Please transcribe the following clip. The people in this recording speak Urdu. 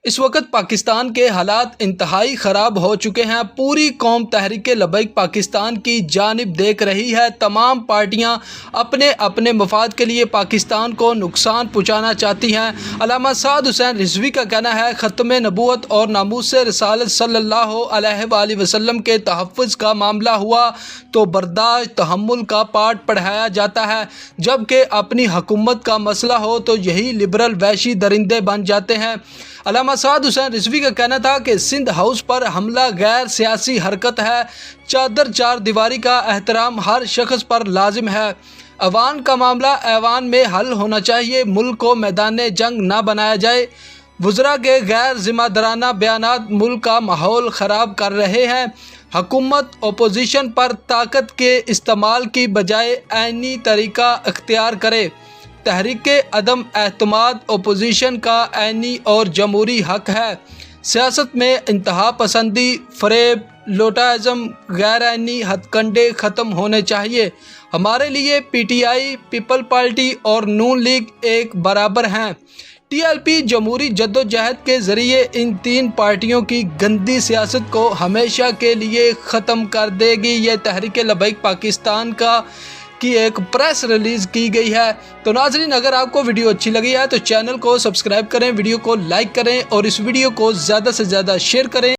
اس وقت پاکستان کے حالات انتہائی خراب ہو چکے ہیں۔ پوری قوم تحریک لبیک پاکستان کی جانب دیکھ رہی ہے۔ تمام پارٹیاں اپنے اپنے مفاد کے لیے پاکستان کو نقصان پہنچانا چاہتی ہیں۔ علامہ سعد حسین رضوی کا کہنا ہے، ختم نبوت اور ناموس رسالت صلی اللہ علیہ وآلہ وسلم کے تحفظ کا معاملہ ہوا تو برداشت تحمل کا پاٹ پڑھایا جاتا ہے، جبکہ اپنی حکومت کا مسئلہ ہو تو یہی لبرل وحشی درندے بن جاتے ہیں۔ علامہ سعد حسین رضوی کا کہنا تھا کہ سندھ ہاؤس پر حملہ غیر سیاسی حرکت ہے۔ چادر چار دیواری کا احترام ہر شخص پر لازم ہے۔ ایوان کا معاملہ ایوان میں حل ہونا چاہیے، ملک کو میدان جنگ نہ بنایا جائے۔ وزراء کے غیر ذمہ دارانہ بیانات ملک کا ماحول خراب کر رہے ہیں۔ حکومت اپوزیشن پر طاقت کے استعمال کی بجائے آئینی طریقہ اختیار کرے۔ تحریک عدم اعتماد اپوزیشن کا آئینی اور جمہوری حق ہے۔ سیاست میں انتہا پسندی، فریب، لوٹازم، غیر آئینی ہتھ کنڈے ختم ہونے چاہیے۔ ہمارے لیے P T I, people party اور نون لیگ ایک برابر ہیں۔ ٹی ایل پی جمہوری جدوجہد کے ذریعے ان تین پارٹیوں کی گندی سیاست کو ہمیشہ کے لیے ختم کر دے گی۔ یہ تحریک لبیک پاکستان کی ایک پریس ریلیز کی گئی ہے۔ تو ناظرین، اگر آپ کو ویڈیو اچھی لگی ہے تو چینل کو سبسکرائب کریں، ویڈیو کو لائک کریں اور اس ویڈیو کو زیادہ سے زیادہ شیئر کریں۔